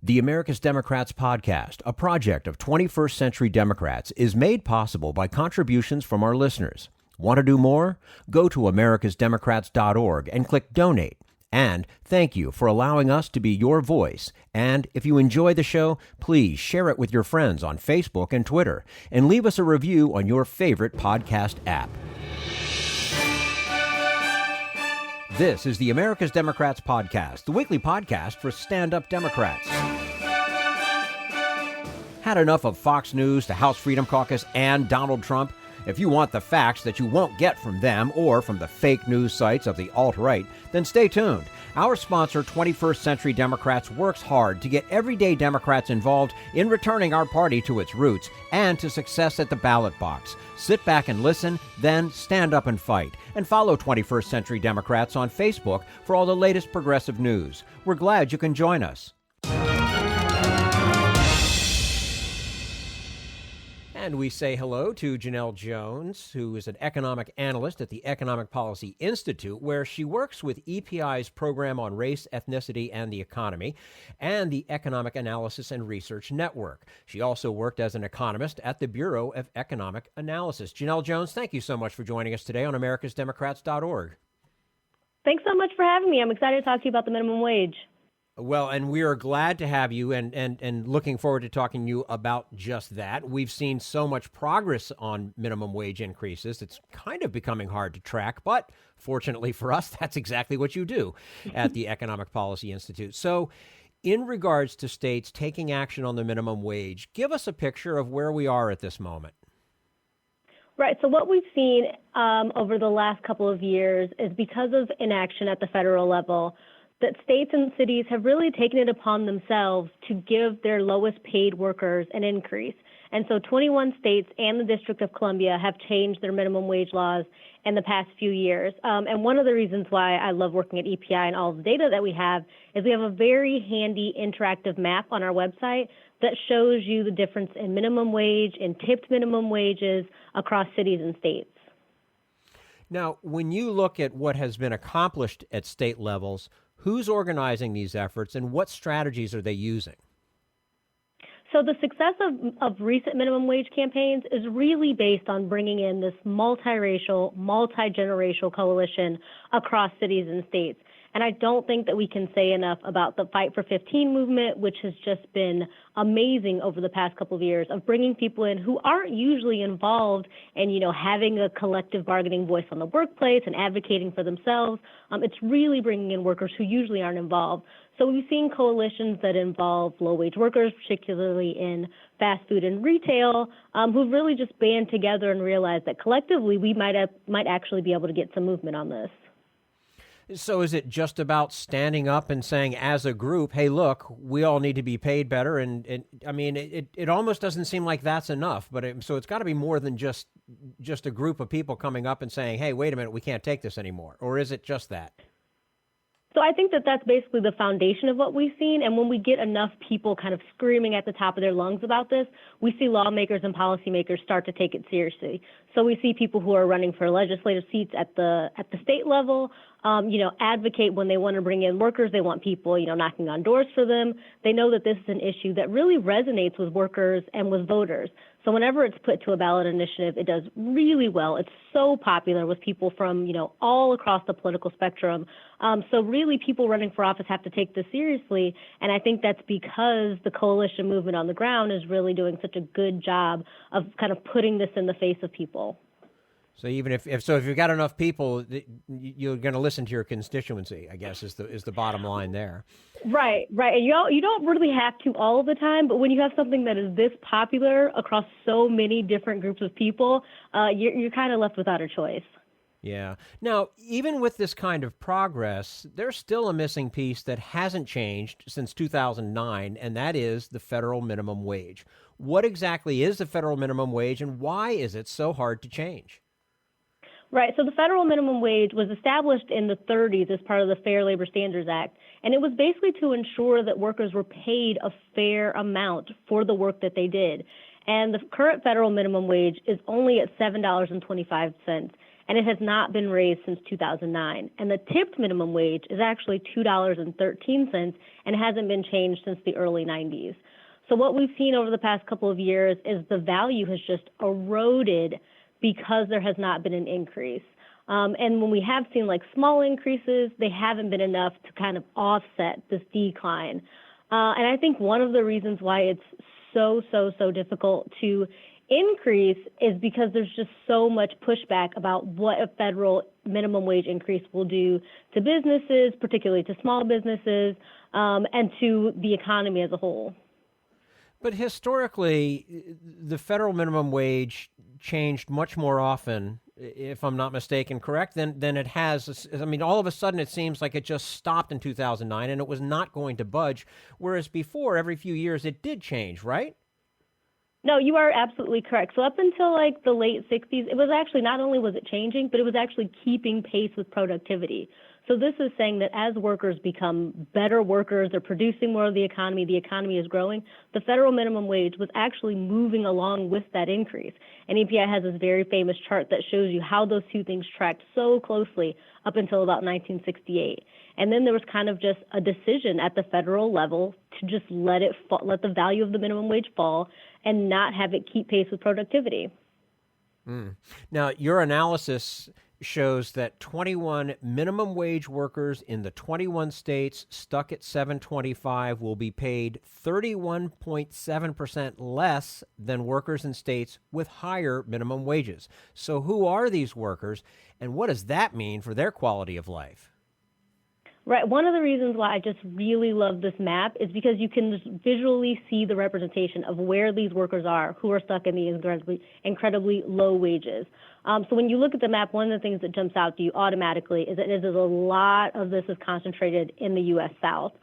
The America's Democrats podcast, a project of 21st Century Democrats, is made possible by contributions from our listeners. Want to do more? Go to americasdemocrats.org and click Donate. And thank you for allowing us to be your voice. And if you enjoy the show, please share it with your friends on Facebook and Twitter, and leave us a review on your favorite podcast app. This is the America's Democrats podcast, the weekly podcast for stand-up Democrats. Had enough of Fox News, the House Freedom Caucus, and Donald Trump? If you want the facts that you won't get from them or from the fake news sites of the alt-right, then stay tuned. Our sponsor, 21st Century Democrats, works hard to get everyday Democrats involved in returning our party to its roots and to success at the ballot box. Sit back and listen, then stand up and fight. And follow 21st Century Democrats on Facebook for all the latest progressive news. We're glad you can join us. And we say hello to Janelle Jones, who is an economic analyst at the Economic Policy Institute, where she works with EPI's program on race, ethnicity, and the economy, and the Economic Analysis and Research Network. She also worked as an economist at the Bureau of Economic Analysis. Janelle Jones, thank you so much for joining us today on americasdemocrats.org. Thanks so much for having me. I'm excited to talk to you about the minimum wage. Well, and we are glad to have you and looking forward to talking to you about just that. We've seen so much progress on minimum wage increases. It's kind of becoming hard to track, but fortunately for us, that's exactly what you do at the Economic Policy Institute. So in regards to states taking action on the minimum wage, give us a picture of where we are at this moment. Right. So what we've seen over the last couple of years is because of inaction at the federal level, that states and cities have really taken it upon themselves to give their lowest paid workers an increase. And so 21 states and the District of Columbia have changed their minimum wage laws in the past few years. And one of the reasons why I love working at EPI and all of the data that we have is we have a very handy interactive map on our website that shows you the difference in minimum wage and tipped minimum wages across cities and states. Now, when you look at what has been accomplished at state levels, who's organizing these efforts and what strategies are they using? So the success of recent minimum wage campaigns is really based on bringing in this multiracial, multi-generational coalition across cities and states. And I don't think that we can say enough about the Fight for 15 movement, which has just been amazing over the past couple of years of bringing people in who aren't usually involved in, having a collective bargaining voice on the workplace and advocating for themselves. It's really bringing in workers who usually aren't involved. So we've seen coalitions that involve low-wage workers, particularly in fast food and retail, who've really just band together and realized that collectively we might actually be able to get some movement on this. So is it just about standing up and saying as a group, hey, look, we all need to be paid better? And I mean, it almost doesn't seem like that's enough. But so it's got to be more than just a group of people coming up and saying, hey, wait a minute, we can't take this anymore. Or is it just that? So I think that that's basically the foundation of what we've seen. And when we get enough people kind of screaming at the top of their lungs about this, we see lawmakers and policymakers start to take it seriously. So we see people who are running for legislative seats at the state level, advocate when they want to bring in workers. They want people, knocking on doors for them. They know that this is an issue that really resonates with workers and with voters. So whenever it's put to a ballot initiative, it does really well. It's so popular with people from, all across the political spectrum. So really people running for office have to take this seriously. And I think that's because the coalition movement on the ground is really doing such a good job of kind of putting this in the face of people. So even if you've got enough people, you're going to listen to your constituency, I guess, is the bottom line there. Right. And you don't really have to all the time, but when you have something that is this popular across so many different groups of people, you're kind of left without a choice. Yeah. Now, even with this kind of progress, there's still a missing piece that hasn't changed since 2009, and that is the federal minimum wage. What exactly is the federal minimum wage, and why is it so hard to change? Right. So the federal minimum wage was established in the 30s as part of the Fair Labor Standards Act, and it was basically to ensure that workers were paid a fair amount for the work that they did. And the current federal minimum wage is only at $7.25. and it has not been raised since 2009. And the tipped minimum wage is actually $2.13, and hasn't been changed since the early 90s. So what we've seen over the past couple of years is the value has just eroded because there has not been an increase. And when we have seen like small increases, they haven't been enough to kind of offset this decline. And I think one of the reasons why it's so difficult to increase is because there's just so much pushback about what a federal minimum wage increase will do to businesses, particularly to small businesses, and to the economy as a whole. But historically, the federal minimum wage changed much more often, if I'm not mistaken, correct, than it has. I mean, all of a sudden, it seems like it just stopped in 2009 and it was not going to budge, whereas before, every few years, it did change, right? No, you are absolutely correct. So up until like the late 60s, it was actually not only was it changing, but it was actually keeping pace with productivity. So this is saying that as workers become better workers, they're producing more of the economy is growing, the federal minimum wage was actually moving along with that increase. And EPI has this very famous chart that shows you how those two things tracked so closely up until about 1968. And then there was kind of just a decision at the federal level to just let the value of the minimum wage fall and not have it keep pace with productivity. Now, your analysis shows that 21 minimum wage workers in the 21 states stuck at 725 will be paid 31.7% less than workers in states with higher minimum wages. So who are these workers, and what does that mean for their quality of life? Right. One of the reasons why I just really love this map is because you can just visually see the representation of where these workers are who are stuck in these incredibly low wages. So when you look at the map, one of the things that jumps out to you automatically is that a lot of this is concentrated in the U.S. South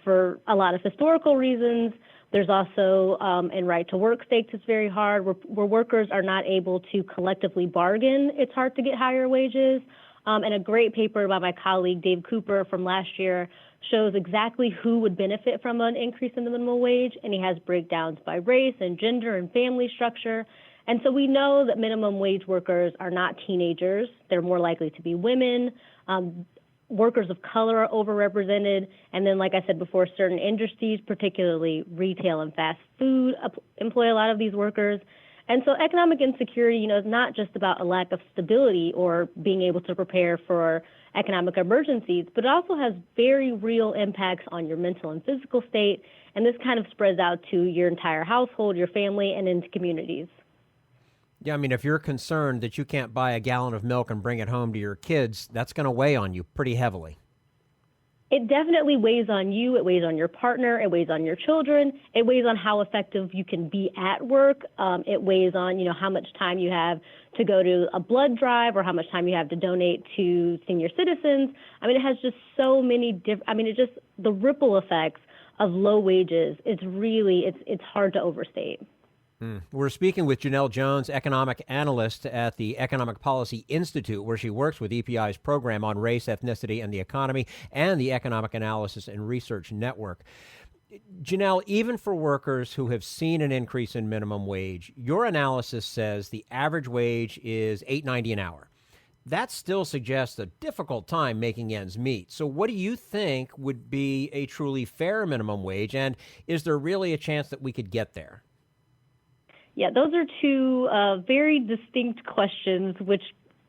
for a lot of historical reasons. There's also in right-to-work states it's very hard, where workers are not able to collectively bargain. It's hard to get higher wages. And a great paper by my colleague Dave Cooper from last year shows exactly who would benefit from an increase in the minimum wage, and he has breakdowns by race and gender and family structure. And so we know that minimum wage workers are not teenagers. They're more likely to be women. Workers of color are overrepresented. And then, like I said before, certain industries, particularly retail and fast food, employ a lot of these workers. And so economic insecurity, is not just about a lack of stability or being able to prepare for economic emergencies, but it also has very real impacts on your mental and physical state. And this kind of spreads out to your entire household, your family, and into communities. Yeah, I mean, if you're concerned that you can't buy a gallon of milk and bring it home to your kids, that's going to weigh on you pretty heavily. It definitely weighs on you. It weighs on your partner. It weighs on your children. It weighs on how effective you can be at work. It weighs on, how much time you have to go to a blood drive or how much time you have to donate to senior citizens. I mean, it has just so many the ripple effects of low wages. It's hard to overstate. We're speaking with Janelle Jones, economic analyst at the Economic Policy Institute, where she works with EPI's program on race, ethnicity, and the economy, and the Economic Analysis and Research Network. Janelle, even for workers who have seen an increase in minimum wage, your analysis says the average wage is $8.90 an hour. That still suggests a difficult time making ends meet. So what do you think would be a truly fair minimum wage, and is there really a chance that we could get there? Yeah, those are two very distinct questions, which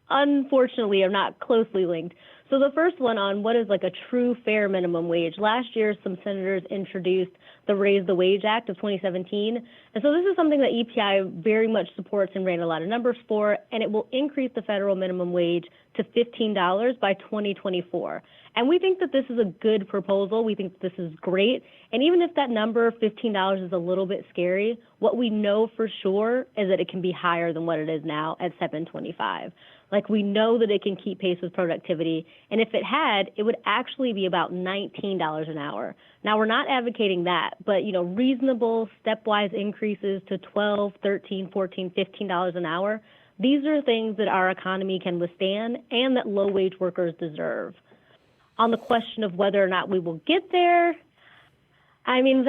unfortunately are not closely linked. So the first one on what is like a true fair minimum wage. Last year, some senators introduced the Raise the Wage Act of 2017. And so this is something that EPI very much supports and ran a lot of numbers for, and it will increase the federal minimum wage to $15 by 2024. And we think that this is a good proposal. We think this is great. And even if that number, $15, is a little bit scary, what we know for sure is that it can be higher than what it is now at $7.25. Like, we know that it can keep pace with productivity. And if it had, it would actually be about $19 an hour. Now, we're not advocating that, but, reasonable stepwise increases to $12, $13, $14, $15 an hour, these are things that our economy can withstand and that low-wage workers deserve. On the question of whether or not we will get there, I mean,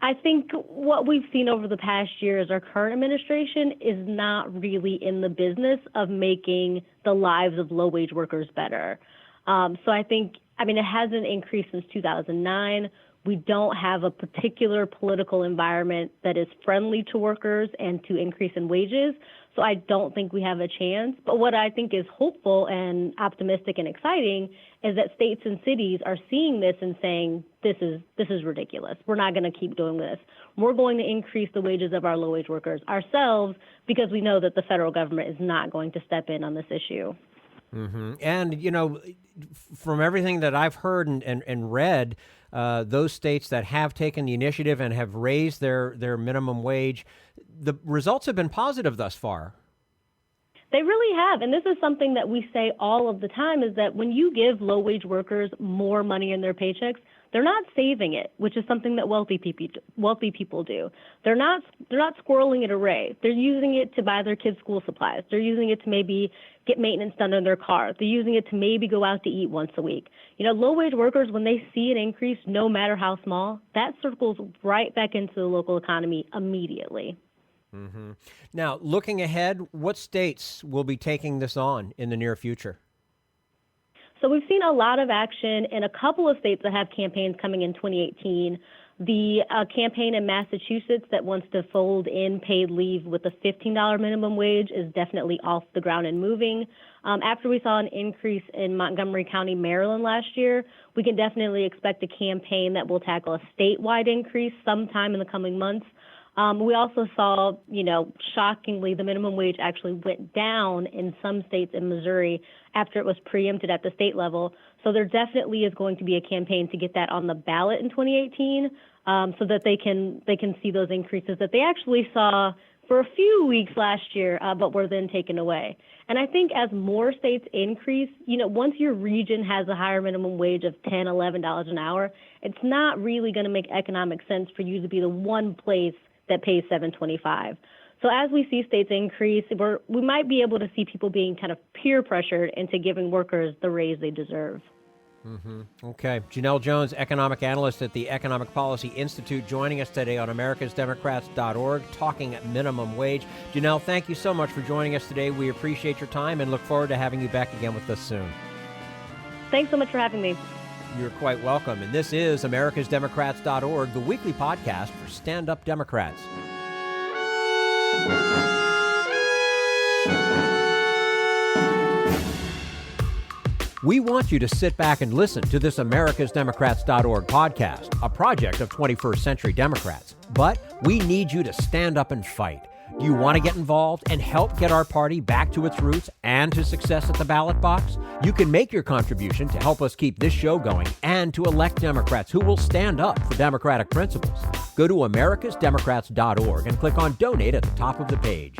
I think what we've seen over the past year is our current administration is not really in the business of making the lives of low-wage workers better. So I think, it hasn't increased since 2009. We don't have a particular political environment that is friendly to workers and to increase in wages. So I don't think we have a chance. But what I think is hopeful and optimistic and exciting is that states and cities are seeing this and saying, this is ridiculous. We're not going to keep doing this. We're going to increase the wages of our low-wage workers ourselves because we know that the federal government is not going to step in on this issue. Mm-hmm. And, from everything that I've heard and read, those states that have taken the initiative and have raised their minimum wage, the results have been positive thus far. They really have. And this is something that we say all of the time, is that when you give low-wage workers more money in their paychecks, they're not saving it, which is something that wealthy people do. They're not squirreling it away. They're using it to buy their kids' school supplies. They're using it to maybe get maintenance done on their car. They're using it to maybe go out to eat once a week. Low-wage workers, when they see an increase, no matter how small, that circles right back into the local economy immediately. Mm-hmm. Now, looking ahead, what states will be taking this on in the near future? So we've seen a lot of action in a couple of states that have campaigns coming in 2018. The campaign in Massachusetts that wants to fold in paid leave with a $15 minimum wage is definitely off the ground and moving. After we saw an increase in Montgomery County, Maryland last year, we can definitely expect a campaign that will tackle a statewide increase sometime in the coming months. We also saw, shockingly, the minimum wage actually went down in some states in Missouri after it was preempted at the state level. So there definitely is going to be a campaign to get that on the ballot in 2018, so that they can see those increases that they actually saw for a few weeks last year, but were then taken away. And I think as more states increase, once your region has a higher minimum wage of $10, $11 an hour, it's not really going to make economic sense for you to be the one place that pays $7.25. So as we see states increase, we might be able to see people being kind of peer pressured into giving workers the raise they deserve. Mm-hmm. Okay. Janelle Jones, economic analyst at the Economic Policy Institute, joining us today on americasdemocrats.org, talking minimum wage. Janelle, thank you so much for joining us today. We appreciate your time and look forward to having you back again with us soon. Thanks so much for having me. You're quite welcome. And this is americasdemocrats.org, the weekly podcast for stand-up Democrats. We want you to sit back and listen to this americasdemocrats.org podcast, a project of 21st Century Democrats. But we need you to stand up and fight. Do you want to get involved and help get our party back to its roots and to success at the ballot box? You can make your contribution to help us keep this show going and to elect Democrats who will stand up for democratic principles. Go to americasdemocrats.org and click on Donate at the top of the page.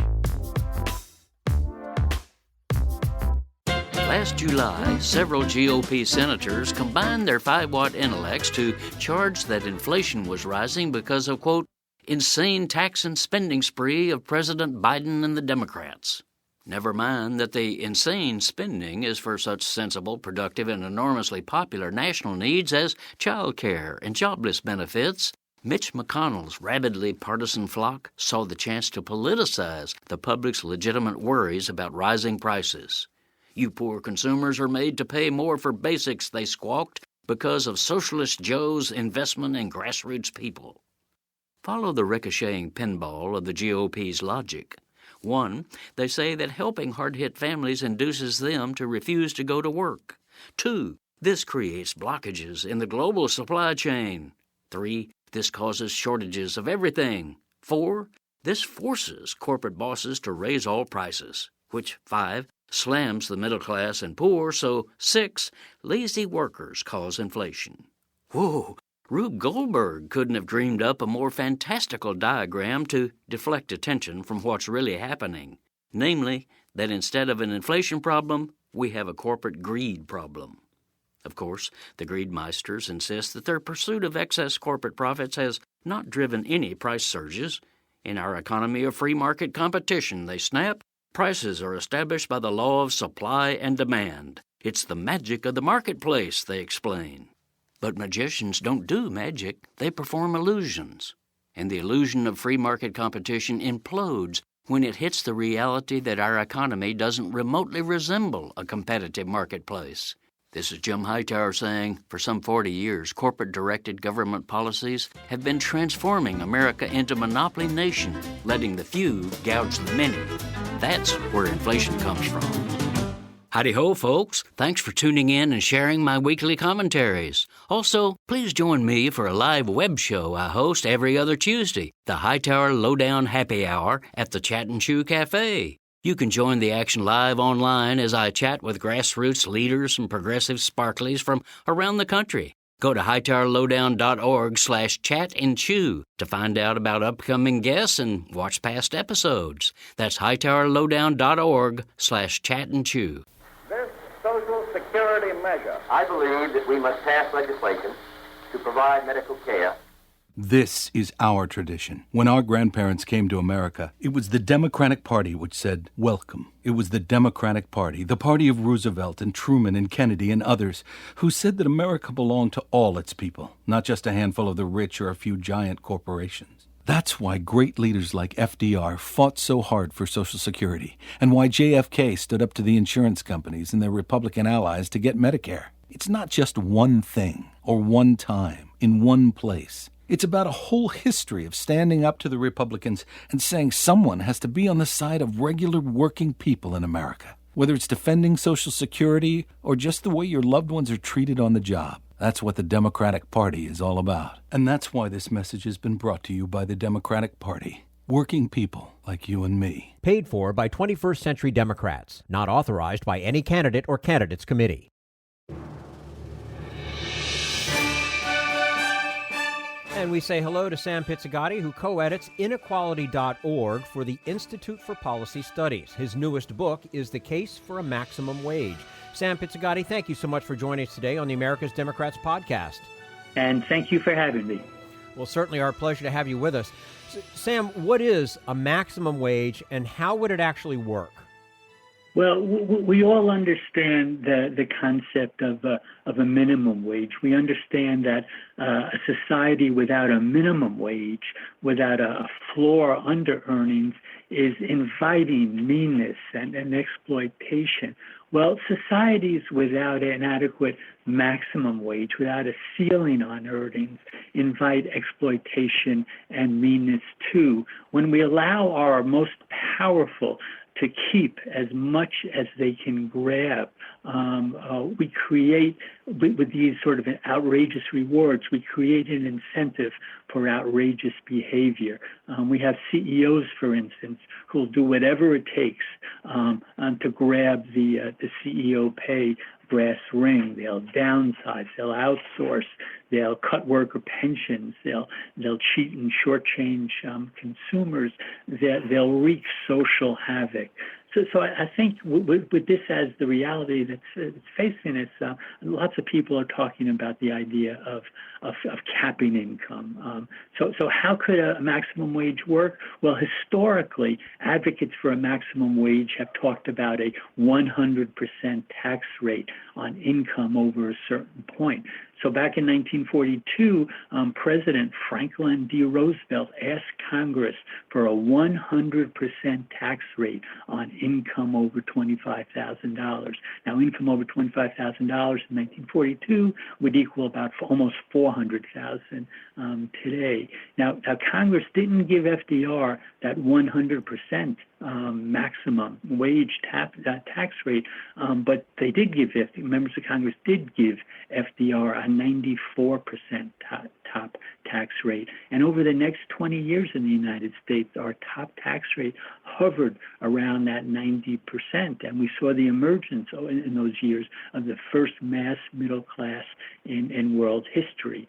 Last July, several GOP senators combined their 5-watt intellects to charge that inflation was rising because of, quote, insane tax and spending spree of President Biden and the Democrats. Never mind that the insane spending is for such sensible, productive, and enormously popular national needs as child care and jobless benefits. Mitch McConnell's rabidly partisan flock saw the chance to politicize the public's legitimate worries about rising prices. You poor consumers are made to pay more for basics, they squawked, because of Socialist Joe's investment in grassroots people. Follow the ricocheting pinball of the GOP's logic. 1, they say that helping hard-hit families induces them to refuse to go to work. 2, this creates blockages in the global supply chain. 3, this causes shortages of everything. 4, this forces corporate bosses to raise all prices, which 5, slams the middle class and poor, so 6, lazy workers cause inflation. Whoa! Rube Goldberg couldn't have dreamed up a more fantastical diagram to deflect attention from what's really happening, namely that instead of an inflation problem, we have a corporate greed problem. Of course, the greedmeisters insist that their pursuit of excess corporate profits has not driven any price surges. In our economy of free market competition, they snap, prices are established by the law of supply and demand. It's the magic of the marketplace, they explain. But magicians don't do magic, they perform illusions. and the illusion of free market competition implodes when it hits the reality that our economy doesn't remotely resemble a competitive marketplace. This is Jim Hightower saying, for some 40 years, corporate-directed government policies have been transforming America into monopoly nation, letting the few gouge the many. That's where inflation comes from. Howdy-ho, folks. Thanks for tuning in and sharing my weekly commentaries. Also, please join me for a live web show I host every other Tuesday, the Hightower Lowdown Happy Hour at the Chat and Chew Cafe. You can join the action live online as I chat with grassroots leaders and progressive sparklies from around the country. Go to hightowerlowdown.org/chat-and-chew to find out about upcoming guests and watch past episodes. That's hightowerlowdown.org/chat-and-chew. This Social Security measure, I believe that we must pass legislation to provide medical care. This is our tradition. When our grandparents came to America, it was the Democratic Party which said, welcome. It was the Democratic Party, the party of Roosevelt and Truman and Kennedy and others, who said that America belonged to all its people, not just a handful of the rich or a few giant corporations. That's why great leaders like FDR fought so hard for Social Security, and why JFK stood up to the insurance companies and their Republican allies to get Medicare. It's not just one thing, or one time, in one place. It's about a whole history of standing up to the Republicans and saying someone has to be on the side of regular working people in America, whether it's defending Social Security or just the way your loved ones are treated on the job. That's what the Democratic Party is all about. And that's why this message has been brought to you by the Democratic Party. Working people like you and me. Paid for by 21st Century Democrats. Not authorized by any candidate or candidates committee. And we say hello to Sam Pizzigati, who co-edits inequality.org for the Institute for Policy Studies. His newest book is The Case for a Maximum Wage. Sam Pizzigati, thank you so much for joining us today on the America's Democrats podcast. And thank you for having me. Well, certainly our pleasure to have you with us. Sam, what is a maximum wage and how would it actually work? Well, we all understand the concept of a minimum wage. We understand that a society without a minimum wage, without a floor under earnings, is inviting meanness and exploitation. Well, societies without an adequate maximum wage, without a ceiling on earnings, invite exploitation and meanness too. When we allow our most powerful to keep as much as they can grab, we create, with these sort of outrageous rewards, we create an incentive for outrageous behavior. We have CEOs, for instance, who will do whatever it takes to grab the CEO pay brass ring. They'll downsize, they'll outsource, they'll cut worker pensions, they'll cheat and shortchange consumers, they'll wreak social havoc. So I think with this as the reality that's facing us, lots of people are talking about the idea of capping income. So how could a maximum wage work? Well, historically, advocates for a maximum wage have talked about a 100% tax rate on income over a certain point. So back in 1942, President Franklin D. Roosevelt asked Congress for a 100% tax rate on income over $25,000. Now, income over $25,000 in 1942 would equal about almost $400,000 today. Now, Congress didn't give FDR that 100% maximum wage tax rate, but they did give members of Congress did give FDR a 94% top tax rate. And over the next 20 years in the United States, our top tax rate hovered around that 90%. And we saw the emergence in those years of the first mass middle class in world history.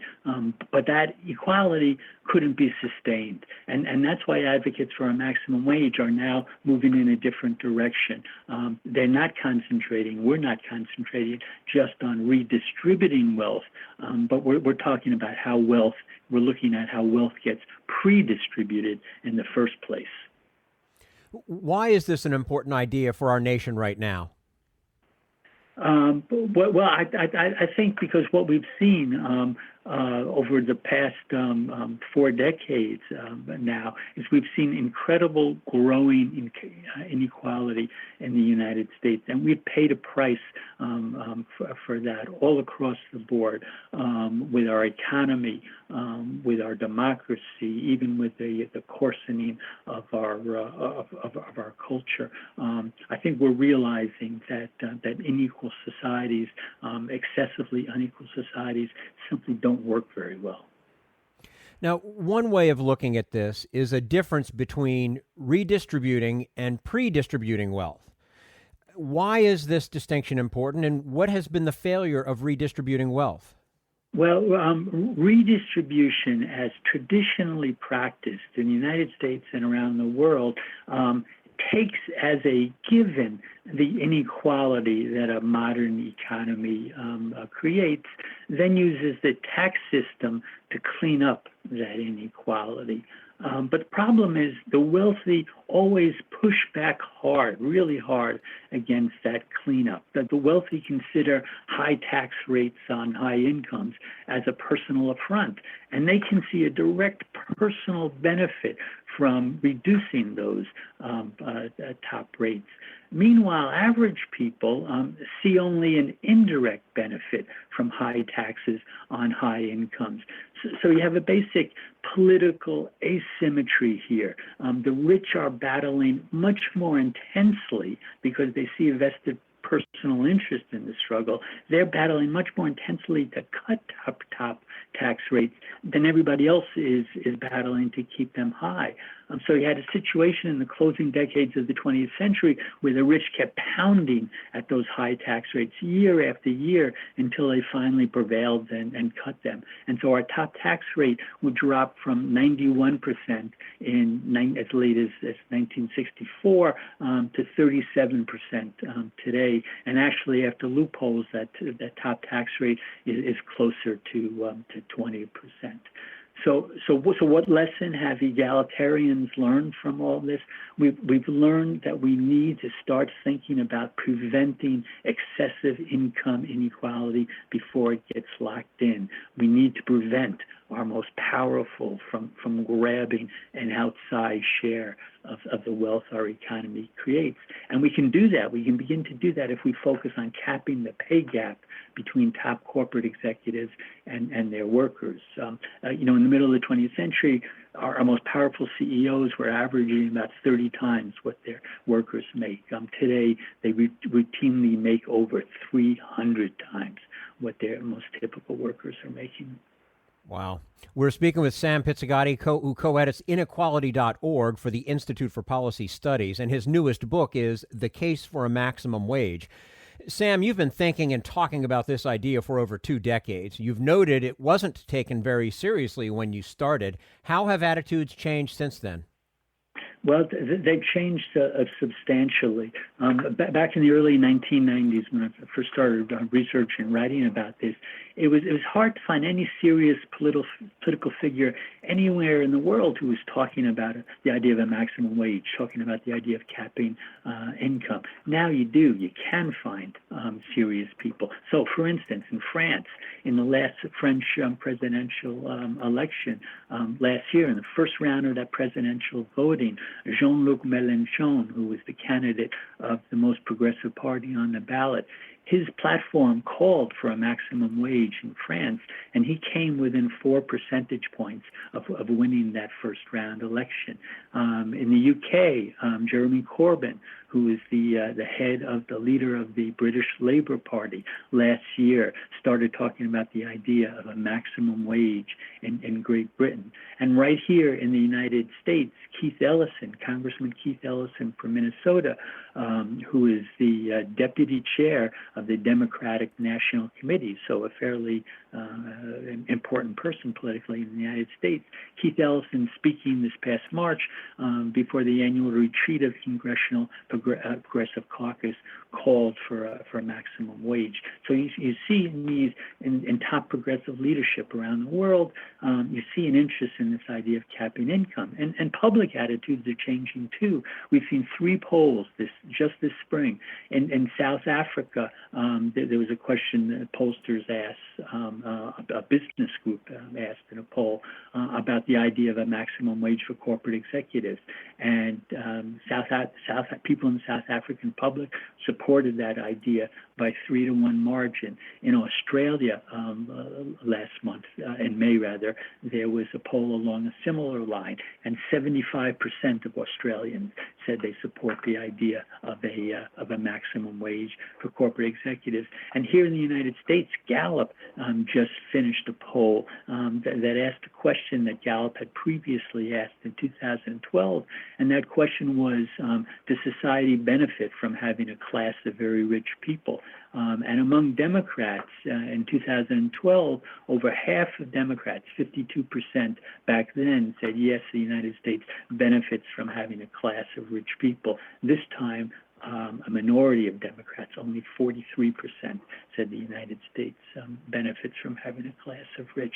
But that equality couldn't be sustained. And that's why advocates for a maximum wage are now moving in a different direction. They're not concentrating, we're not concentrating just on redistributing wealth, but we're talking about how we're looking at how wealth gets pre-distributed in the first place. Why is this an important idea for our nation right now? Well, I think because what we've seen over the past 4 decades now is we've seen incredible growing inequality in the United States, and we've paid a price for that all across the board with our economy, with our democracy, even with the coarsening of our culture. I think we're realizing that unequal societies, excessively unequal societies, simply don't work very well. Now, one way of looking at this is a difference between redistributing and pre-distributing wealth. Why is this distinction important, and what has been the failure of redistributing wealth? Well, redistribution, as traditionally practiced in the United States and around the world, takes as a given the inequality that a modern economy creates, then uses the tax system to clean up that inequality. But the problem is the wealthy always push back hard, really hard, against that cleanup. That the wealthy consider high tax rates on high incomes as a personal affront, and they can see a direct personal benefit from reducing those top rates. Meanwhile, average people see only an indirect benefit from high taxes on high incomes. So you have a basic political asymmetry here. The rich are battling much more intensely because they see a vested personal interest in the struggle. They're battling much more intensely to cut top tax rates than everybody else is battling to keep them high. So you had a situation in the closing decades of the 20th century where the rich kept pounding at those high tax rates year after year until they finally prevailed and cut them. And so our top tax rate would drop from 91% as late as 1964 to 37% today. And actually, after loopholes, that top tax rate is closer to 20%. So what lesson have egalitarians learned from all this? We've learned that we need to start thinking about preventing excessive income inequality before it gets locked in. We need to prevent our most powerful from grabbing an outsized share of the wealth our economy creates. And we can do that. We can begin to do that if we focus on capping the pay gap between top corporate executives and their workers. In the middle of the 20th century, our most powerful CEOs were averaging about 30 times what their workers make. Today, they routinely make over 300 times what their most typical workers are making. Wow. We're speaking with Sam Pizzigati, who co-edits inequality.org for the Institute for Policy Studies, and his newest book is The Case for a Maximum Wage. Sam, you've been thinking and talking about this idea for over 2 decades. You've noted it wasn't taken very seriously when you started. How have attitudes changed since then? Well, they've changed substantially. Back in the early 1990s, when I first started researching and writing about this, it was hard to find any serious political figure anywhere in the world who was talking about the idea of a maximum wage, talking about the idea of capping income. Now you do. You can find serious people. So, for instance, in France, in the last French presidential election last year, in the first round of that presidential voting, Jean-Luc Mélenchon, who was the candidate of the most progressive party on the ballot, his platform called for a maximum wage in France, and he came within 4 percentage points of winning that first round election. In the UK, Jeremy Corbyn, who is the head of the leader of the British Labour Party, last year started talking about the idea of a maximum wage in Great Britain. And right here in the United States, Congressman Keith Ellison from Minnesota, who is the deputy chair of the Democratic National Committee, so a fairly important person politically in the United States. Keith Ellison speaking this past March before the annual retreat of Congressional Progressive Caucus called for a maximum wage. So you see in top progressive leadership around the world, you see an interest in this idea of capping income. And public attitudes are changing too. We've seen 3 polls just this spring. In South Africa, there was a question that pollsters asked, a business group asked in a poll about the idea of a maximum wage for corporate executives. And people in the South African public supported that idea by 3-to-1 margin. In Australia, last month, in May rather, there was a poll along a similar line, and 75% of Australians said they support the idea of a maximum wage for corporate executives. And here in the United States, Gallup just finished a poll that asked a question that Gallup had previously asked in 2012, and that question was, does society benefit from having a class of very rich people? And among Democrats in 2012, over half of Democrats, 52% back then, said yes, the United States benefits from having a class of rich people. This time, a minority of Democrats, only 43%, said the United States benefits from having a class of rich.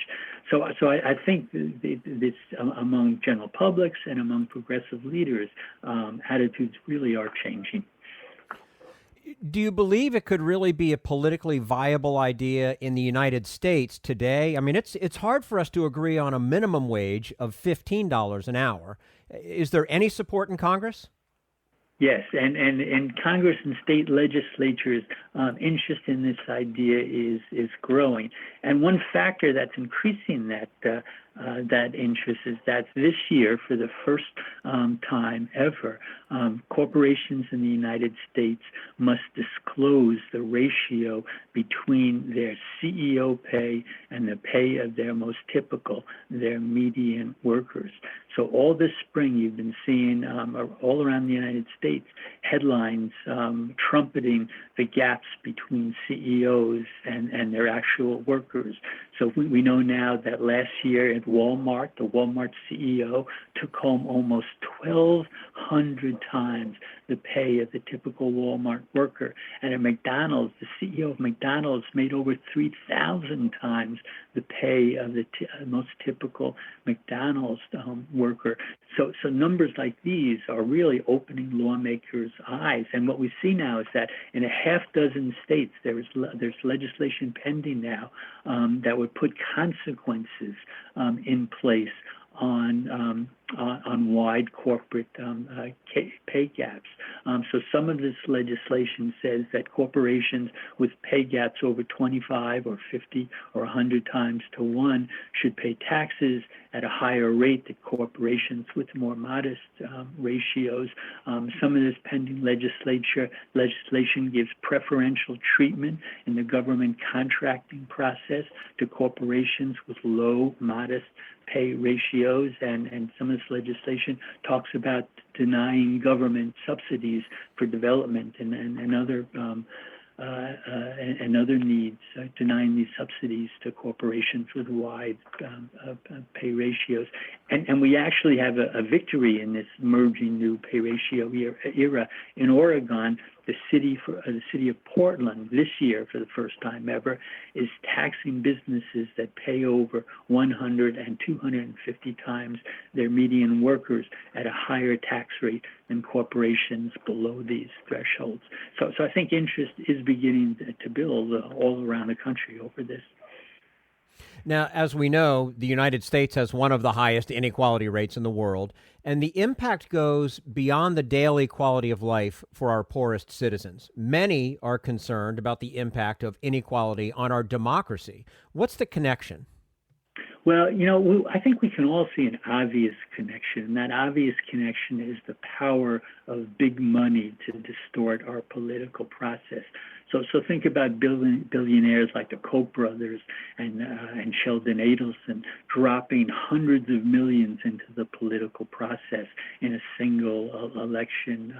So I think this among general publics and among progressive leaders, attitudes really are changing. Do you believe it could really be a politically viable idea in the United States today? I mean, it's hard for us to agree on a minimum wage of $15 an hour. Is there any support in Congress? Yes, and in Congress and state legislatures, interest in this idea is growing. And one factor that's increasing that interest is that this year, for the first time ever, corporations in the United States must disclose the ratio between their CEO pay and the pay of their most typical, their median workers. So all this spring, you've been seeing all around the United States headlines trumpeting the gaps between CEOs and their actual workers. So we know now that last year at Walmart, the Walmart CEO took home almost 1,200 times the pay of the typical Walmart worker. And at McDonald's, the CEO of McDonald's made over 3,000 times the pay of the most typical McDonald's worker. So numbers like these are really opening lawmakers' eyes. And what we see now is that in a half dozen states, there's legislation pending now that would put consequences in place on wide corporate pay gaps. So some of this legislation says that corporations with pay gaps over 25 or 50 or 100 times to 1 should pay taxes at a higher rate than corporations with more modest ratios. Some of this pending legislation gives preferential treatment in the government contracting process to corporations with low, modest pay ratios, and some of this legislation talks about denying government subsidies for development and other needs, denying these subsidies to corporations with wide pay ratios. And we actually have a victory in this merging new pay ratio era. In Oregon, the city of Portland this year, for the first time ever, is taxing businesses that pay over 100 and 250 times their median workers at a higher tax rate than corporations below these thresholds. So I think interest is beginning to build all around the country over this. Now, as we know, the United States has one of the highest inequality rates in the world, and the impact goes beyond the daily quality of life for our poorest citizens. Many are concerned about the impact of inequality on our democracy. What's the connection? Well, I think we can all see an obvious connection, and that obvious connection is the power of big money to distort our political process. So think about billionaires like the Koch brothers and Sheldon Adelson dropping hundreds of millions into the political process in a single election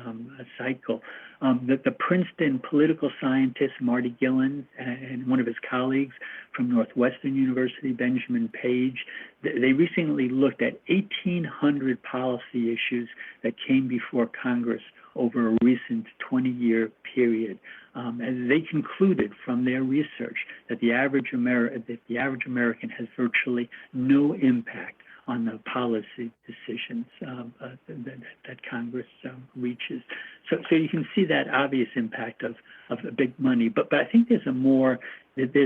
cycle. The Princeton political scientist Marty Gillen and one of his colleagues from Northwestern University, Benjamin Page, they recently looked at 1,800 policy issues that came before Congress over a recent 20-year period. And they concluded from their research that the average American has virtually no impact on the policy decisions that Congress reaches. So you can see that obvious impact of big money. But I think there's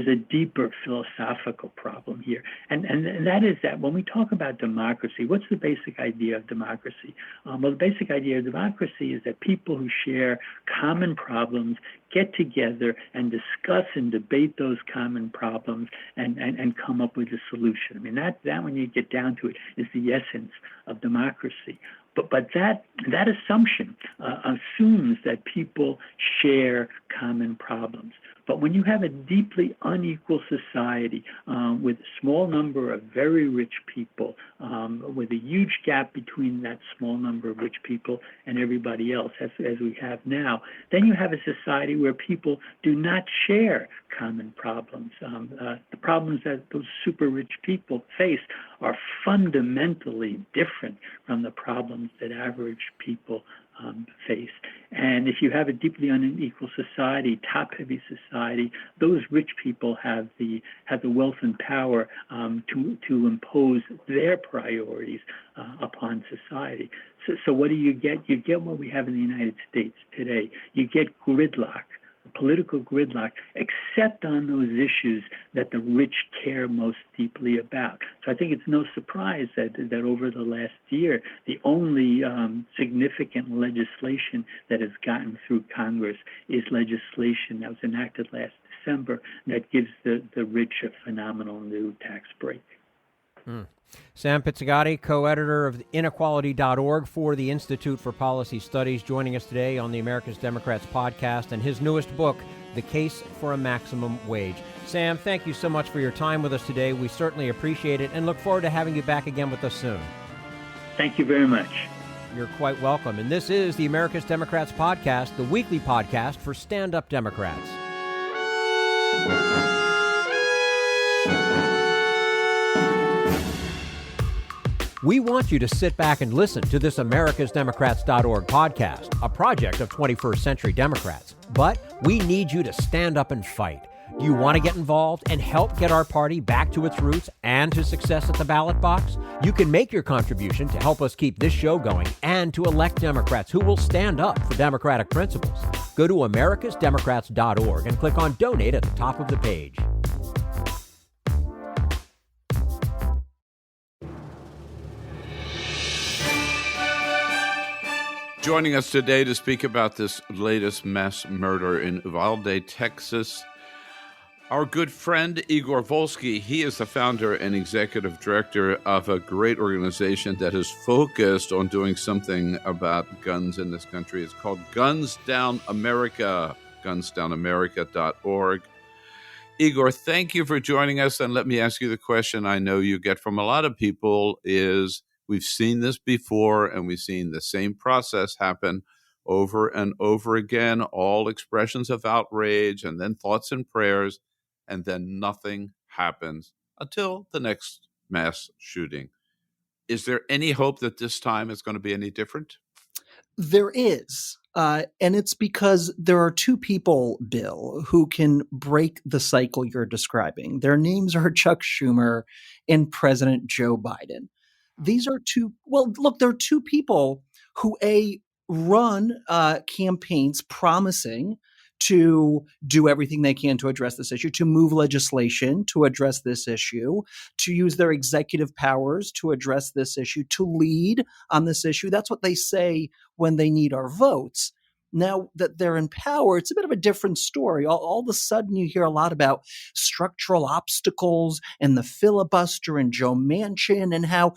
a deeper philosophical problem here, and that is that when we talk about democracy, what's the basic idea of democracy? Well, the basic idea of democracy is that people who share common problems get together and discuss and debate those common problems and come up with a solution. I mean, that when you get down to it is the essence of democracy. But that assumption assumes that people share common problems. But when you have a deeply unequal society with a small number of very rich people, with a huge gap between that small number of rich people and everybody else, as we have now, then you have a society where people do not share common problems. The problems that those super rich people face are fundamentally different from the problems that average people face. And if you have a deeply unequal society, top-heavy society, those rich people have the wealth and power to impose their priorities upon society. So what do you get? You get what we have in the United States today. You get gridlock, political gridlock, except on those issues that the rich care most deeply about. So I think it's no surprise that over the last year, the only significant legislation that has gotten through Congress is legislation that was enacted last December that gives the rich a phenomenal new tax break. Sam Pizzigati, co-editor of inequality.org for the Institute for Policy Studies, joining us today on the America's Democrats podcast and his newest book, The Case for a Maximum Wage. Sam, thank you so much for your time with us today. We certainly appreciate it and look forward to having you back again with us soon. Thank you very much. You're quite welcome. And this is the America's Democrats podcast, the weekly podcast for stand-up Democrats. We want you to sit back and listen to this americasdemocrats.org podcast, a project of 21st Century Democrats. But we need you to stand up and fight. Do you want to get involved and help get our party back to its roots and to success at the ballot box? You can make your contribution to help us keep this show going and to elect Democrats who will stand up for democratic principles. Go to americasdemocrats.org and click on Donate at the top of the page. Joining us today to speak about this latest mass murder in Uvalde, Texas, our good friend Igor Volsky. He is the founder and executive director of a great organization that is focused on doing something about guns in this country. It's called Guns Down America, gunsdownamerica.org. Igor, thank you for joining us. And let me ask you the question I know you get from a lot of people is, we've seen this before, and we've seen the same process happen over and over again, all expressions of outrage and then thoughts and prayers, and then nothing happens until the next mass shooting. Is there any hope that this time it's going to be any different? There is. And it's because there are two people, Bill, who can break the cycle you're describing. Their names are Chuck Schumer and President Joe Biden. These are they're two people who run campaigns promising to do everything they can to address this issue, to move legislation to address this issue, to use their executive powers to address this issue, to lead on this issue. That's what they say when they need our votes. Now that they're in power, it's a bit of a different story. All of a sudden, you hear a lot about structural obstacles and the filibuster and Joe Manchin and how,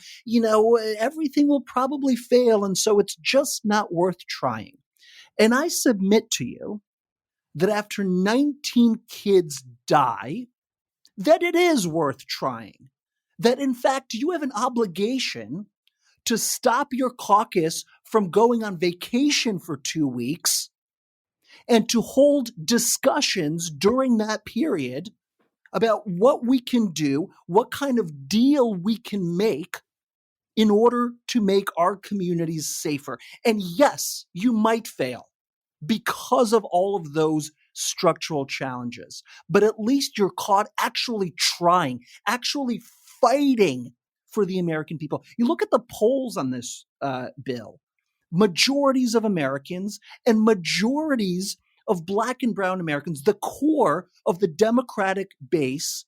everything will probably fail. And so it's just not worth trying. And I submit to you that after 19 kids die, that it is worth trying. That, in fact, you have an obligation to stop your caucus from going on vacation for 2 weeks and to hold discussions during that period about what we can do, what kind of deal we can make in order to make our communities safer. And yes, you might fail because of all of those structural challenges, but at least you're caught actually trying, actually fighting for the American people. You look at the polls on this bill, majorities of Americans and majorities of Black and brown Americans, the core of the Democratic base,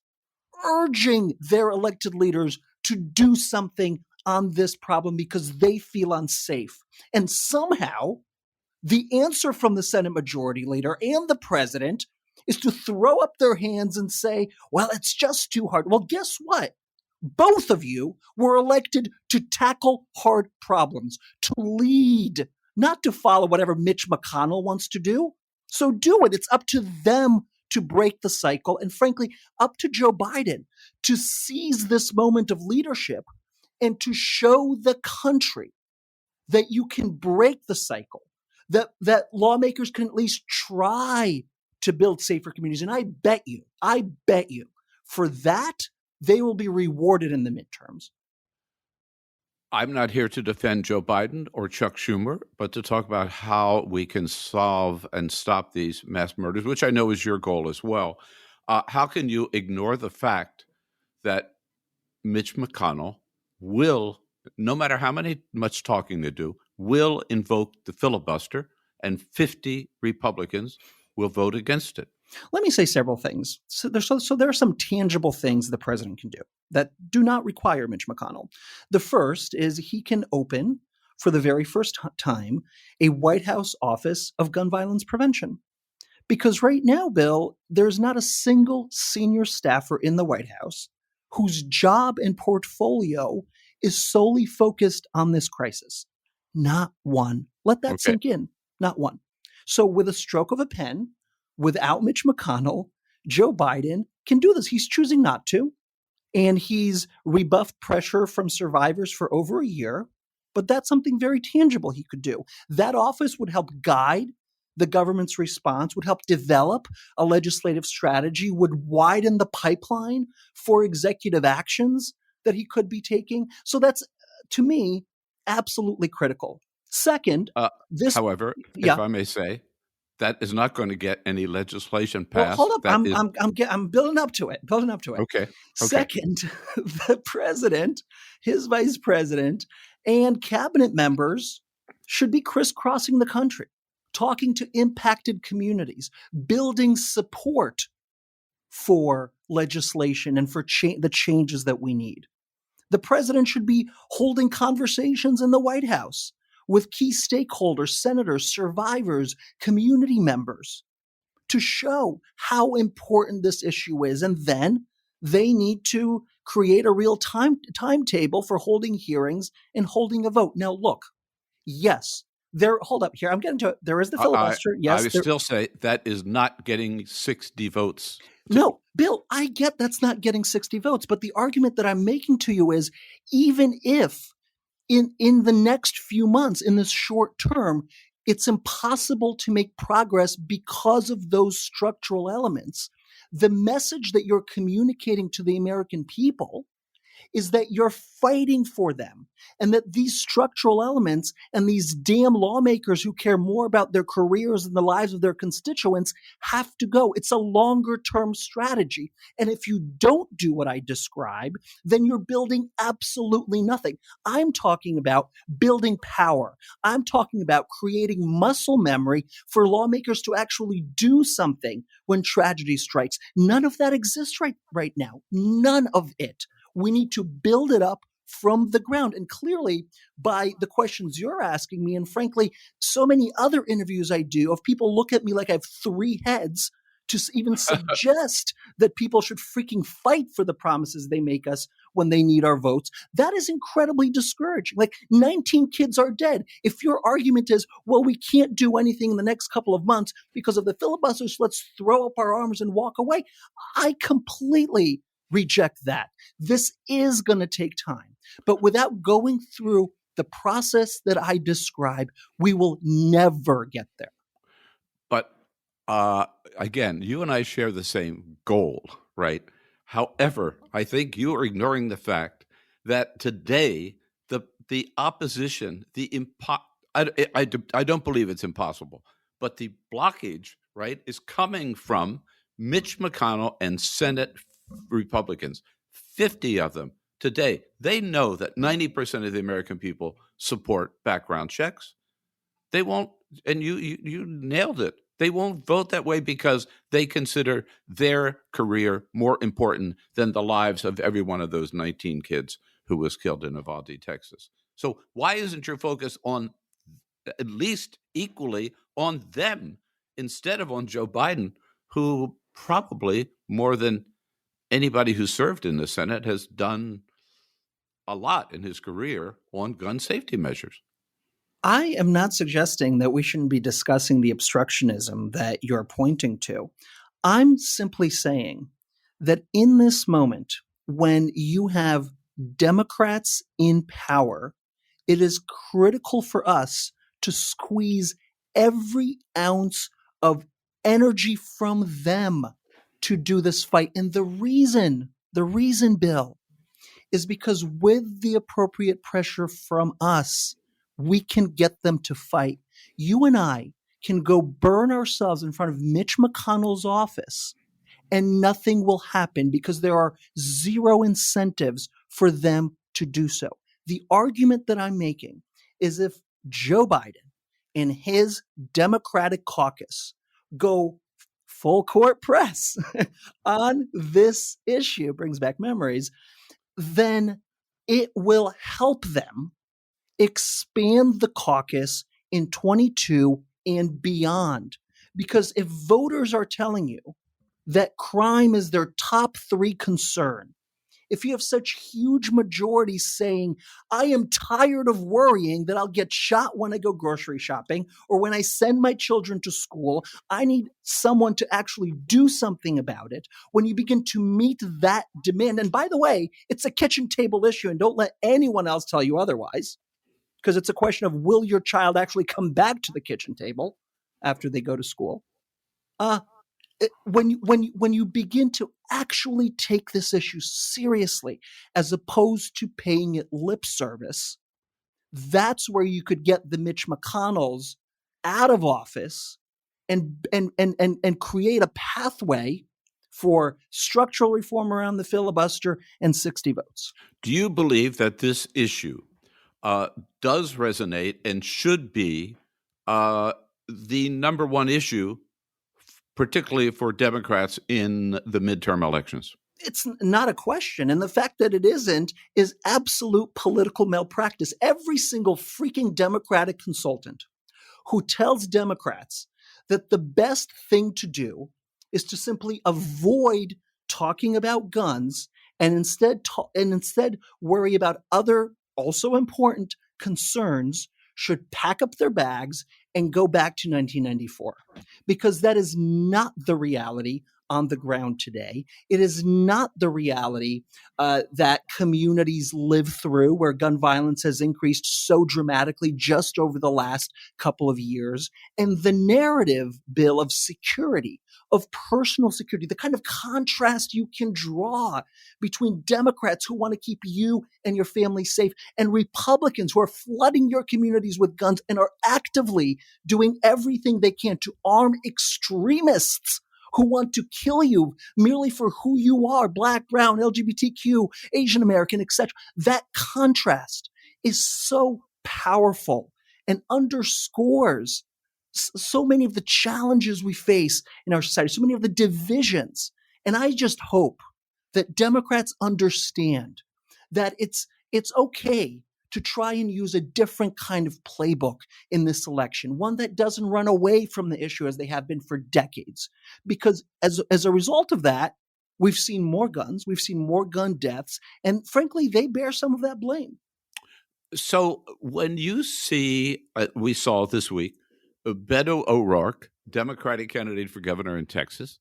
urging their elected leaders to do something on this problem because they feel unsafe. And somehow the answer from the Senate Majority Leader and the president is to throw up their hands and say, well, it's just too hard. Well, guess what? Both of you were elected to tackle hard problems, to lead, not to follow whatever Mitch McConnell wants to do. So do it. It's up to them to break the cycle, and frankly, up to Joe Biden to seize this moment of leadership and to show the country that you can break the cycle, that lawmakers can at least try to build safer communities. And I bet you, for that, they will be rewarded in the midterms. I'm not here to defend Joe Biden or Chuck Schumer, but to talk about how we can solve and stop these mass murders, which I know is your goal as well. How can you ignore the fact that Mitch McConnell will, no matter how much talking they do, will invoke the filibuster, and 50 Republicans will vote against it? Let me say several things. So there are some tangible things the president can do that do not require Mitch McConnell. The first is he can open, for the very first time, a White House Office of Gun Violence Prevention. Because right now, Bill, there's not a single senior staffer in the White House whose job and portfolio is solely focused on this crisis. Not one. Let that sink in. Not one. So with a stroke of a pen, without Mitch McConnell, Joe Biden can do this. He's choosing not to. And he's rebuffed pressure from survivors for over a year. But that's something very tangible he could do. That office would help guide the government's response, would help develop a legislative strategy, would widen the pipeline for executive actions that he could be taking. So that's, to me, absolutely critical. Second, however, if I may say, that is not going to get any legislation passed. Well, hold up. I'm building up to it. Okay. Second, the president, his vice president, and cabinet members should be crisscrossing the country, talking to impacted communities, building support for legislation and for the changes that we need. The president should be holding conversations in the White House with key stakeholders, senators, survivors, community members, to show how important this issue is. And then they need to create a real timetable for holding hearings and holding a vote. Now, look, yes, hold up here. I'm getting to it. There is the filibuster. Yes, I would still say that is not getting 60 votes. No, Bill, I get that's not getting 60 votes. But the argument that I'm making to you is, even if in the next few months, in this short term, it's impossible to make progress because of those structural elements, the message that you're communicating to the American people is that you're fighting for them, and that these structural elements and these damn lawmakers who care more about their careers and the lives of their constituents have to go. It's a longer term strategy. And if you don't do what I describe, then you're building absolutely nothing. I'm talking about building power. I'm talking about creating muscle memory for lawmakers to actually do something when tragedy strikes. None of that exists right now. None of it. We need to build it up from the ground. And clearly, by the questions you're asking me, and frankly, so many other interviews I do of people look at me like I have three heads to even suggest that people should freaking fight for the promises they make us when they need our votes. That is incredibly discouraging. Like, 19 kids are dead. If your argument is, well, we can't do anything in the next couple of months because of the filibuster, so let's throw up our arms and walk away, I completely reject that. This is going to take time. But without going through the process that I describe, we will never get there. But again, you and I share the same goal, right? However, I think you are ignoring the fact that today the opposition, I don't believe it's impossible, but the blockage, right, is coming from Mitch McConnell and Senate Republicans, 50 of them, today, they know that 90% of the American people support background checks. They won't, and you nailed it. They won't vote that way because they consider their career more important than the lives of every one of those 19 kids who was killed in Uvalde, Texas. So why isn't your focus on at least equally on them instead of on Joe Biden, who probably more than anybody who served in the Senate has done a lot in his career on gun safety measures? I am not suggesting that we shouldn't be discussing the obstructionism that you're pointing to. I'm simply saying that in this moment, when you have Democrats in power, it is critical for us to squeeze every ounce of energy from them to do this fight. And the reason, Bill, is because with the appropriate pressure from us, we can get them to fight. You and I can go burn ourselves in front of Mitch McConnell's office and nothing will happen because there are zero incentives for them to do so. The argument that I'm making is if Joe Biden and his Democratic caucus go full court press on this issue, brings back memories, then it will help them expand the caucus in 22 and beyond. Because if voters are telling you that crime is their top 3 concern, if you have such huge majorities saying, I am tired of worrying that I'll get shot when I go grocery shopping or when I send my children to school, I need someone to actually do something about it. When you begin to meet that demand, and by the way, it's a kitchen table issue, and don't let anyone else tell you otherwise, because it's a question of will your child actually come back to the kitchen table after they go to school? When you begin to actually take this issue seriously, as opposed to paying it lip service, that's where you could get the Mitch McConnells out of office and create a pathway for structural reform around the filibuster and 60 votes. Do you believe that this issue does resonate and should be the number one issue, particularly for Democrats in the midterm elections? It's not a question. And the fact that it isn't is absolute political malpractice. Every single freaking Democratic consultant who tells Democrats that the best thing to do is to simply avoid talking about guns and instead worry about other also important concerns should pack up their bags and go back to 1994, because that is not the reality on the ground today. It is not the reality that communities live through, where gun violence has increased so dramatically just over the last couple of years. And the narrative, Bill, of security, of personal security, the kind of contrast you can draw between Democrats who want to keep you and your family safe and Republicans who are flooding your communities with guns and are actively doing everything they can to arm extremists who want to kill you merely for who you are, Black, brown, LGBTQ, Asian American, etc. That contrast is so powerful and underscores so many of the challenges we face in our society, so many of the divisions. And I just hope that Democrats understand that it's okay to try and use a different kind of playbook in this election, one that doesn't run away from the issue as they have been for decades. Because as a result of that, we've seen more guns, we've seen more gun deaths, and frankly, they bear some of that blame. So when you see, we saw this week, Beto O'Rourke, Democratic candidate for governor in Texas,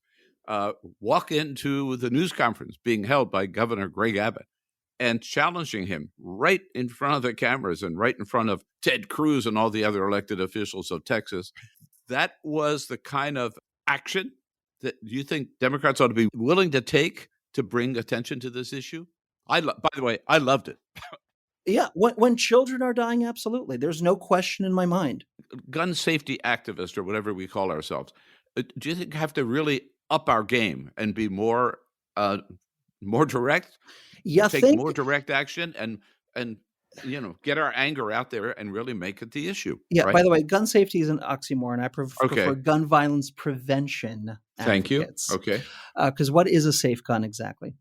walk into the news conference being held by Governor Greg Abbott and challenging him right in front of the cameras and right in front of Ted Cruz and all the other elected officials of Texas. That was the kind of action that you think Democrats ought to be willing to take to bring attention to this issue? By the way, I loved it. Yeah, when children are dying, absolutely. There's no question in my mind. Gun safety activists, or whatever we call ourselves, do you think have to really up our game and be more direct? You take think? more direct action and get our anger out there and really make it the issue. Yeah. Right? By the way, gun safety is an oxymoron. I prefer Okay. gun violence prevention Thank you. advocates. Okay. Because what is a safe gun exactly?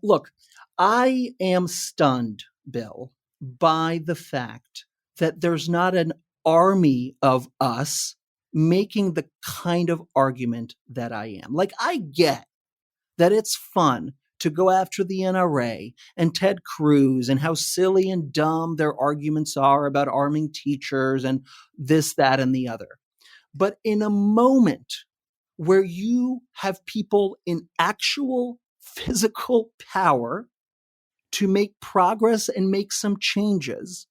Look, I am stunned, Bill, by the fact that there's not an army of us making the kind of argument that I am. Like, I get that it's fun to go after the NRA and Ted Cruz and how silly and dumb their arguments are about arming teachers and this, that, and the other. But in a moment where you have people in actual physical power to make progress and make some changes,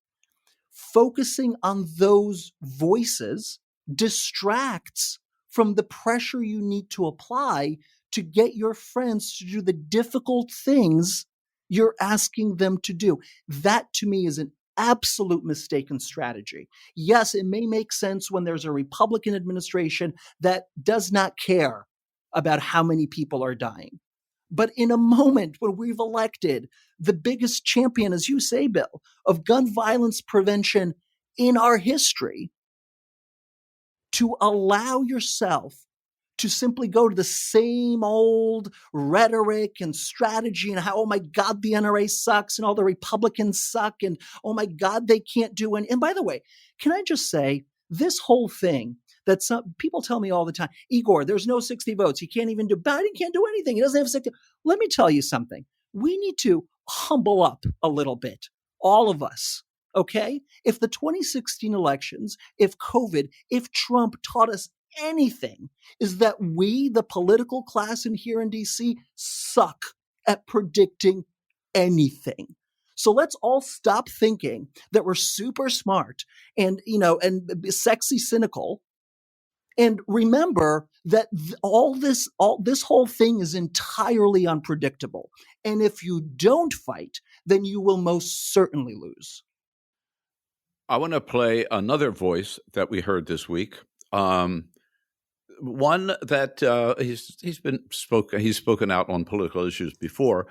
focusing on those voices distracts from the pressure you need to apply to get your friends to do the difficult things you're asking them to do. That, to me, is an absolute mistaken strategy. Yes, it may make sense when there's a Republican administration that does not care about how many people are dying. But in a moment when we've elected the biggest champion, as you say, Bill, of gun violence prevention in our history, to allow yourself to simply go to the same old rhetoric and strategy and how, oh my God, the NRA sucks and all the Republicans suck and oh my God, they can't do it. And by the way, can I just say, this whole thing that some people tell me all the time, Igor, there's no 60 votes. He can't even do, Biden can't do anything. He doesn't have 60. Let me tell you something. We need to humble up a little bit, all of us. Okay? If the 2016 elections, if COVID, if Trump taught us anything, is that we, the political class in here in DC, suck at predicting anything. So let's all stop thinking that we're super smart and sexy cynical, and remember that this whole thing is entirely unpredictable. And if you don't fight, then you will most certainly lose. I want to play another voice that we heard this week. One that he's spoken out on political issues before,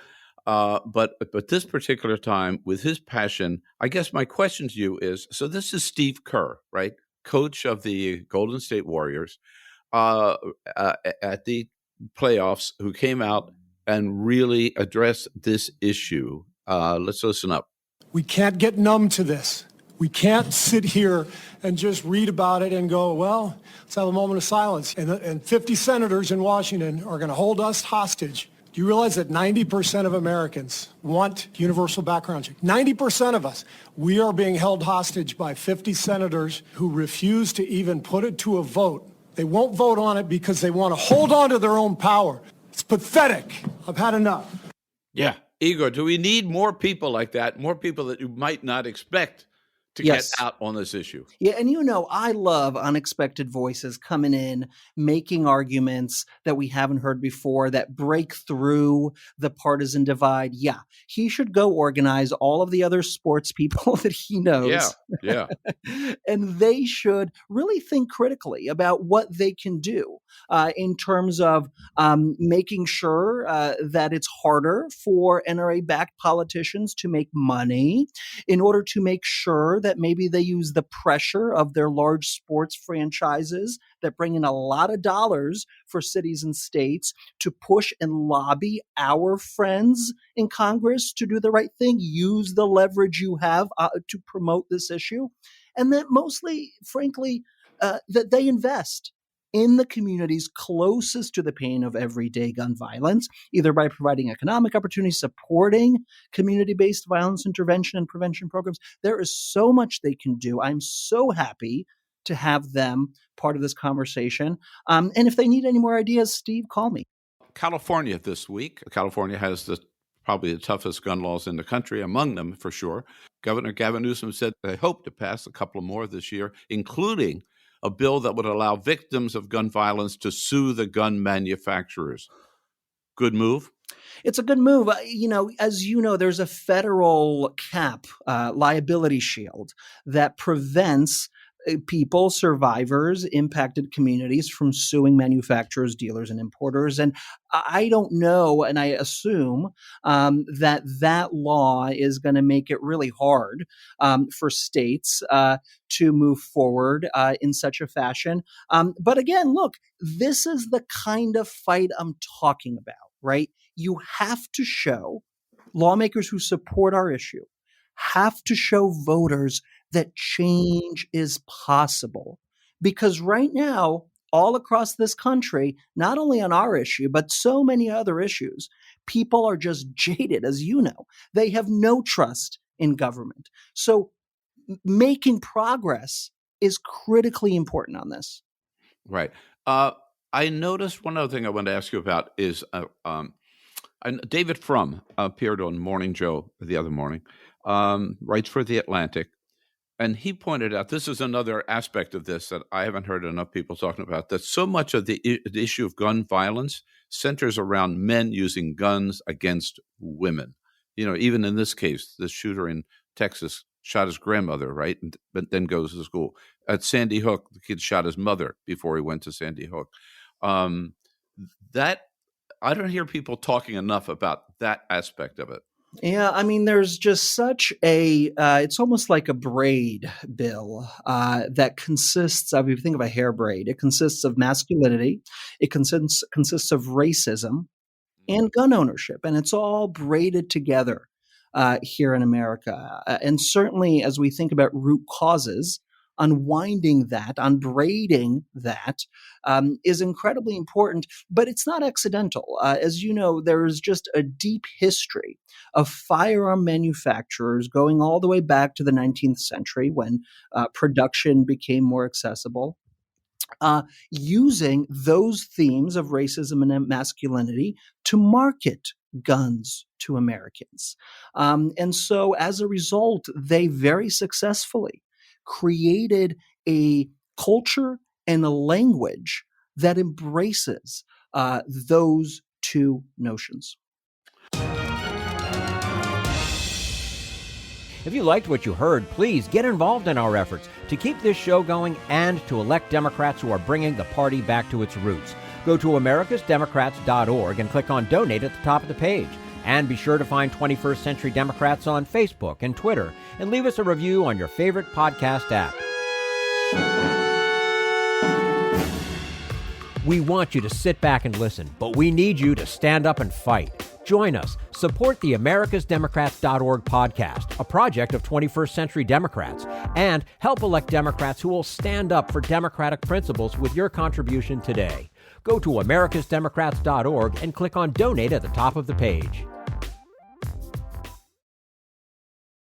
but this particular time with his passion. I guess my question to you is: so this is Steve Kerr, right, coach of the Golden State Warriors, at the playoffs, who came out and really addressed this issue. Let's listen up. We can't get numb to this. We can't sit here and just read about it and go, well, let's have a moment of silence. And 50 senators in Washington are going to hold us hostage. Do you realize that 90% of Americans want universal background check? 90% of us. We are being held hostage by 50 senators who refuse to even put it to a vote. They won't vote on it because they want to hold on to their own power. It's pathetic. I've had enough. Yeah. Igor, do we need more people like that? More people that you might not expect to Yes. get out on this issue? Yeah, and I love unexpected voices coming in, making arguments that we haven't heard before, that break through the partisan divide. Yeah, he should go organize all of the other sports people that he knows. Yeah. And they should really think critically about what they can do in terms of making sure that it's harder for NRA-backed politicians to make money, in order to make sure that maybe they use the pressure of their large sports franchises that bring in a lot of dollars for cities and states to push and lobby our friends in Congress to do the right thing, use the leverage you have to promote this issue. And that mostly, frankly, that they invest in the communities closest to the pain of everyday gun violence, either by providing economic opportunities, supporting community-based violence intervention and prevention programs. There is so much they can do. I'm so happy to have them part of this conversation. And if they need any more ideas, Steve, call me. California this week. California has probably the toughest gun laws in the country, among them for sure. Governor Gavin Newsom said they hope to pass a couple more this year, including a bill that would allow victims of gun violence to sue the gun manufacturers. Good move? It's a good move. As you know, there's a federal cap, liability shield, that prevents people, survivors, impacted communities from suing manufacturers, dealers, and importers. And I don't know, and I assume that law is going to make it really hard for states to move forward in such a fashion. But again, look, this is the kind of fight I'm talking about, right? You have to show lawmakers who support our issue have to show voters that change is possible. Because right now, all across this country, not only on our issue, but so many other issues, people are just jaded, as you know. They have no trust in government. So making progress is critically important on this. Right. I noticed one other thing I wanted to ask you about is David Frum appeared on Morning Joe the other morning, writes for The Atlantic, and he pointed out, this is another aspect of this that I haven't heard enough people talking about, that so much of the issue of gun violence centers around men using guns against women. You know, even in this case, the shooter in Texas shot his grandmother, right? But then goes to school. At Sandy Hook, the kid shot his mother before he went to Sandy Hook. That I don't hear people talking enough about that aspect of it. Yeah, I mean, there's just such a, it's almost like a braid, Bill, that consists of, if you think of a hair braid, it consists of masculinity, it consists of racism and gun ownership, and it's all braided together here in America. And certainly as we think about root causes, unwinding that, unbraiding that is incredibly important, but it's not accidental. As you know, there is just a deep history of firearm manufacturers going all the way back to the 19th century when production became more accessible. Using those themes of racism and masculinity to market guns to Americans. And so as a result, they very successfully created a culture and a language that embraces those two notions. If you liked what you heard, please get involved in our efforts to keep this show going and to elect Democrats who are bringing the party back to its roots. Go to americasdemocrats.org and click on Donate at the top of the page. And be sure to find 21st Century Democrats on Facebook and Twitter, and leave us a review on your favorite podcast app. We want you to sit back and listen, but we need you to stand up and fight. Join us. Support the americasdemocrats.org podcast, a project of 21st Century Democrats, and help elect Democrats who will stand up for democratic principles with your contribution today. Go to americasdemocrats.org and click on Donate at the top of the page.